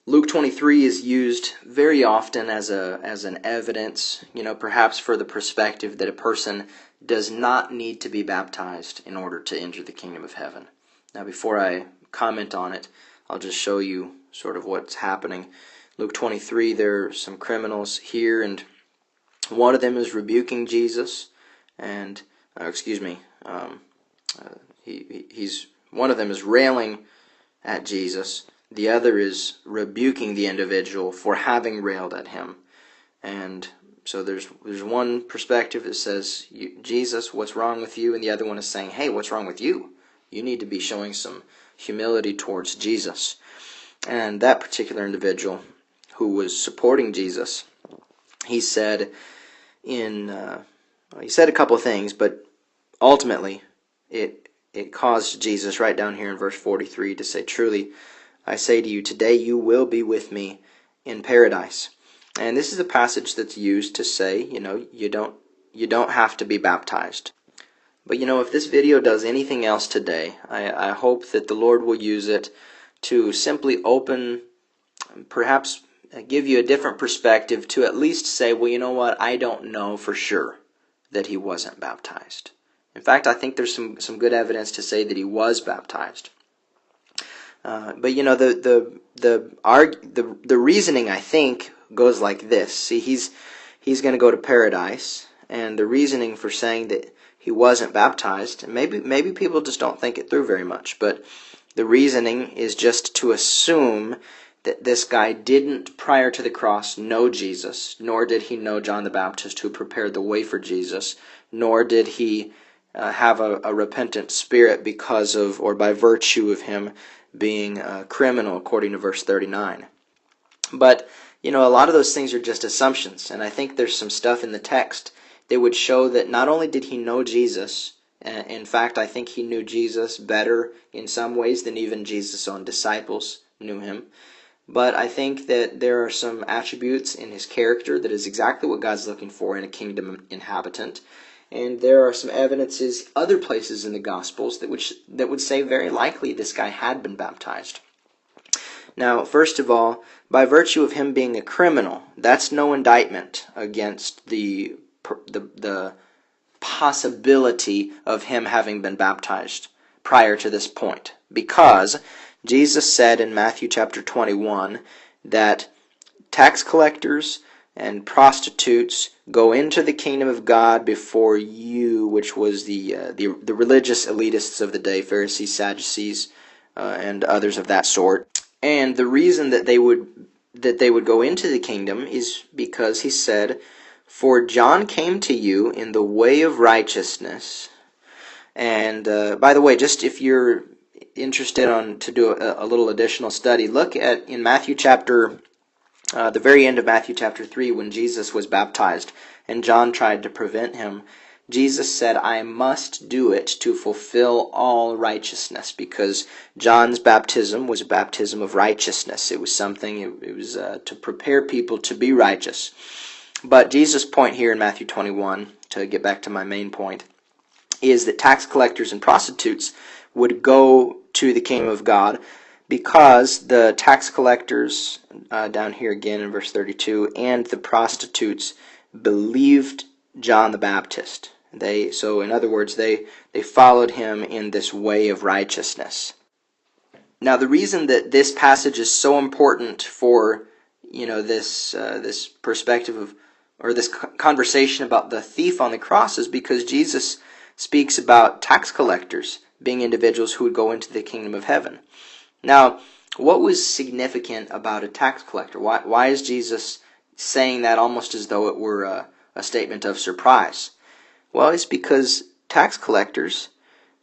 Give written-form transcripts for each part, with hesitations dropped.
Luke 23 is used very often as an evidence, perhaps for the perspective that a person does not need to be baptized in order to enter the kingdom of heaven. Now, before I comment on it, I'll just show you sort of what's happening. Luke 23, there are some criminals here, and one of them is rebuking Jesus, and one of them is railing at Jesus. The other is rebuking the individual for having railed at him. And so there's one perspective that says, Jesus, what's wrong with you? And the other one is saying, hey, what's wrong with you? You need to be showing some humility towards Jesus. And that particular individual who was supporting Jesus, he said a couple of things, but ultimately it caused Jesus right down here in verse 43 to say, truly, I say to you, today you will be with me in paradise. And this is a passage that's used to say, you don't have to be baptized. But if this video does anything else today, I hope that the Lord will use it to simply open, perhaps give you a different perspective to at least say, well, you know what, I don't know for sure that he wasn't baptized. In fact, I think there's some good evidence to say that he was baptized. But the reasoning, I think, goes like this. See, he's going to go to paradise, and the reasoning for saying that he wasn't baptized, and maybe people just don't think it through very much, but the reasoning is just to assume that this guy didn't, prior to the cross, know Jesus, nor did he know John the Baptist who prepared the way for Jesus, nor did he have a repentant spirit because of, or by virtue of him being a criminal, according to verse 39. But, a lot of those things are just assumptions, and I think there's some stuff in the text that would show that not only did he know Jesus, in fact, I think he knew Jesus better in some ways than even Jesus' own disciples knew him, but I think that there are some attributes in his character that is exactly what God's looking for in a kingdom inhabitant. And there are some evidences other places in the Gospels that would say very likely this guy had been baptized. Now, first of all, by virtue of him being a criminal, that's no indictment against the possibility of him having been baptized prior to this point. Because Jesus said in Matthew chapter 21 that tax collectors and prostitutes go into the kingdom of God before you, which was the religious elitists of the day, Pharisees, Sadducees, and others of that sort. And the reason that they would go into the kingdom is because he said, "For John came to you in the way of righteousness." And by the way, just if you're interested to do a little additional study, look at in Matthew chapter. The very end of Matthew chapter 3, when Jesus was baptized and John tried to prevent him, Jesus said, I must do it to fulfill all righteousness, because John's baptism was a baptism of righteousness. It was to prepare people to be righteous. But Jesus' point here in Matthew 21, to get back to my main point, is that tax collectors and prostitutes would go to the kingdom of God because the tax collectors, down here again in verse 32, and the prostitutes believed John the Baptist. So in other words, they followed him in this way of righteousness. Now, the reason that this passage is so important for this perspective of, or this conversation about the thief on the cross, is because Jesus speaks about tax collectors being individuals who would go into the kingdom of heaven. Now, what was significant about a tax collector? Why is Jesus saying that almost as though it were a statement of surprise? Well, it's because tax collectors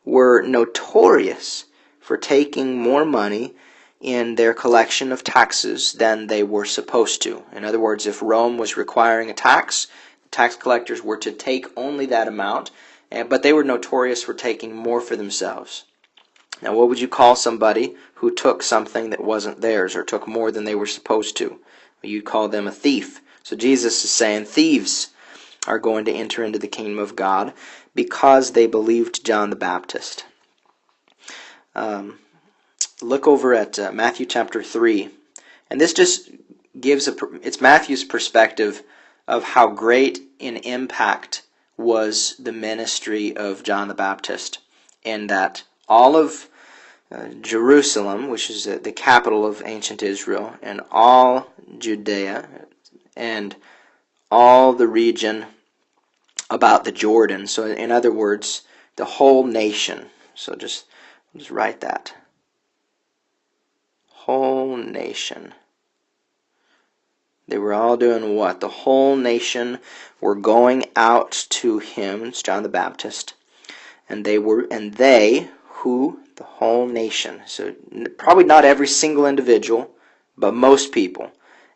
were notorious for taking more money in their collection of taxes than they were supposed to. In other words, if Rome was requiring a tax, the tax collectors were to take only that amount, but they were notorious for taking more for themselves. Now, what would you call somebody who took something that wasn't theirs or took more than they were supposed to? Well, you'd call them a thief. So Jesus is saying thieves are going to enter into the kingdom of God because they believed John the Baptist. Look over at Matthew chapter 3 And this just it's Matthew's perspective of how great an impact was the ministry of John the Baptist, in that all of Jerusalem, which is the capital of ancient Israel, and all Judea, and all the region about the Jordan. So in other words, the whole nation. So just write that. Whole nation. They were all doing what? The whole nation were going out to him, it's John the Baptist, and they who? The whole nation. So probably not every single individual, but most people.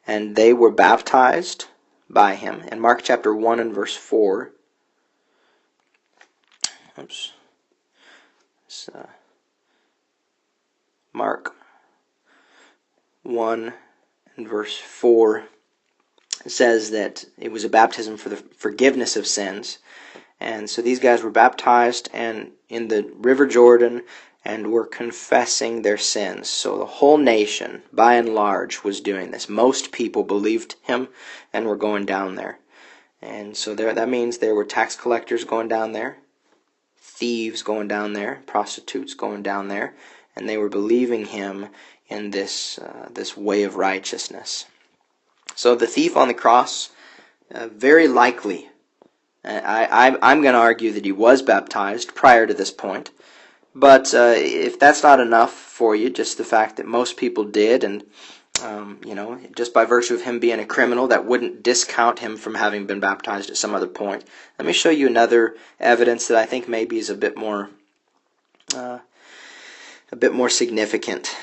And they were baptized by him. In Mark chapter 1 and verse 4, Mark 1 and verse 4 says that it was a baptism for the forgiveness of sins. And so these guys were baptized and in the River Jordan and were confessing their sins. So the whole nation, by and large, was doing this. Most people believed him and were going down there. And so that means there were tax collectors going down there, thieves going down there, prostitutes going down there, and they were believing him in this way of righteousness. So the thief on the cross, very likely, I'm going to argue that he was baptized prior to this point. But if that's not enough for you, just the fact that most people did, and just by virtue of him being a criminal, that wouldn't discount him from having been baptized at some other point. Let me show you another evidence that I think maybe is a bit more significant.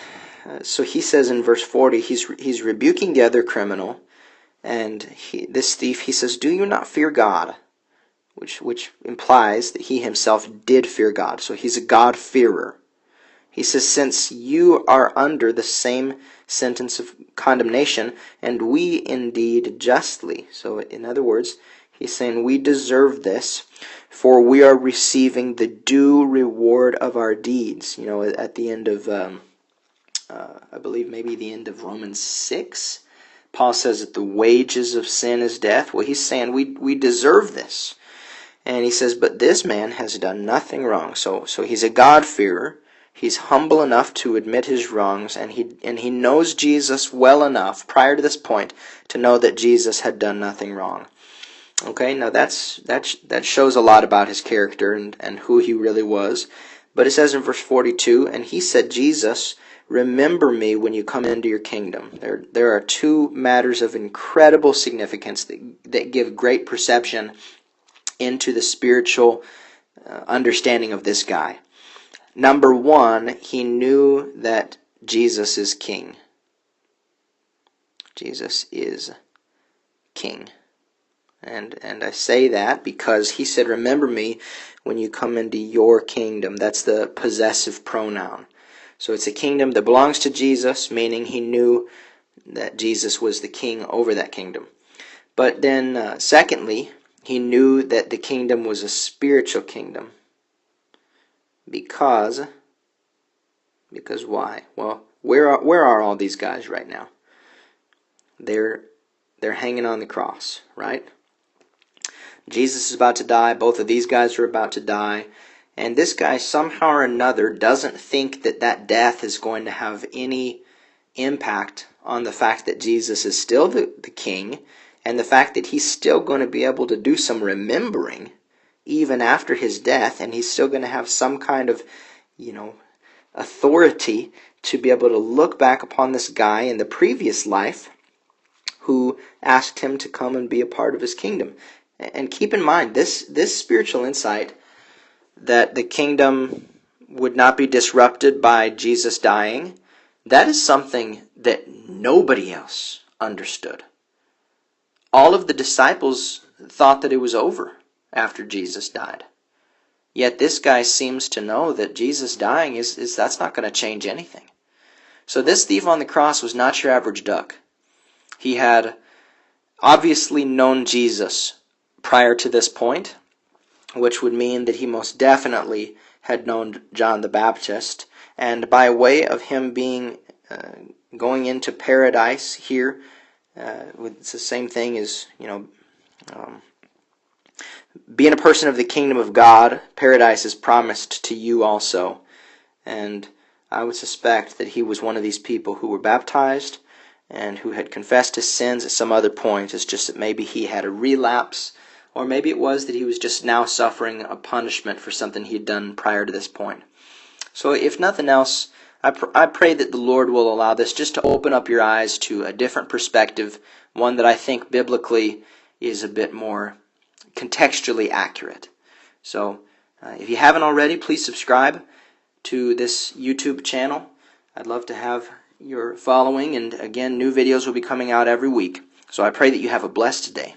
So he says in verse 40, he's rebuking the other criminal, and this thief, he says, "Do you not fear God?" Which implies that he himself did fear God. So he's a God-fearer. He says, "Since you are under the same sentence of condemnation, and we indeed justly." So in other words, he's saying we deserve this, for we are receiving the due reward of our deeds. At the end of, I believe maybe the end of Romans 6, Paul says that the wages of sin is death. Well, he's saying we deserve this. And he says, but this man has done nothing wrong. So he's a God-fearer. He's humble enough to admit his wrongs, and he knows Jesus well enough prior to this point to know that Jesus had done nothing wrong. Okay, now that shows a lot about his character and who he really was. But it says in verse 42, "And he said, Jesus, remember me when you come into your kingdom." There are two matters of incredible significance that give great perception into the spiritual understanding of this guy. Number one, he knew that Jesus is king. Jesus is king. And I say that because he said, remember me when you come into your kingdom. That's the possessive pronoun. So it's a kingdom that belongs to Jesus, meaning he knew that Jesus was the king over that kingdom. But then secondly, he knew that the kingdom was a spiritual kingdom. Because why? Well, where are all these guys right now? They're hanging on the cross, right? Jesus is about to die. Both of these guys are about to die. And this guy somehow or another doesn't think that death is going to have any impact on the fact that Jesus is still the king, and the fact that he's still going to be able to do some remembering even after his death, and he's still going to have some kind of, authority to be able to look back upon this guy in the previous life who asked him to come and be a part of his kingdom. And keep in mind, this spiritual insight that the kingdom would not be disrupted by Jesus dying, that is something that nobody else understood. All of the disciples thought that it was over after Jesus died. Yet this guy seems to know that Jesus dying that's not going to change anything. So this thief on the cross was not your average duck. He had obviously known Jesus prior to this point, which would mean that he most definitely had known John the Baptist. And by way of him being going into paradise here. It's the same thing as, being a person of the kingdom of God. Paradise is promised to you also. And I would suspect that he was one of these people who were baptized and who had confessed his sins at some other point. It's just that maybe he had a relapse, or maybe it was that he was just now suffering a punishment for something he had done prior to this point. So if nothing else, I pray that the Lord will allow this just to open up your eyes to a different perspective, one that I think biblically is a bit more contextually accurate. So if you haven't already, please subscribe to this YouTube channel. I'd love to have your following, and again, new videos will be coming out every week. So I pray that you have a blessed day.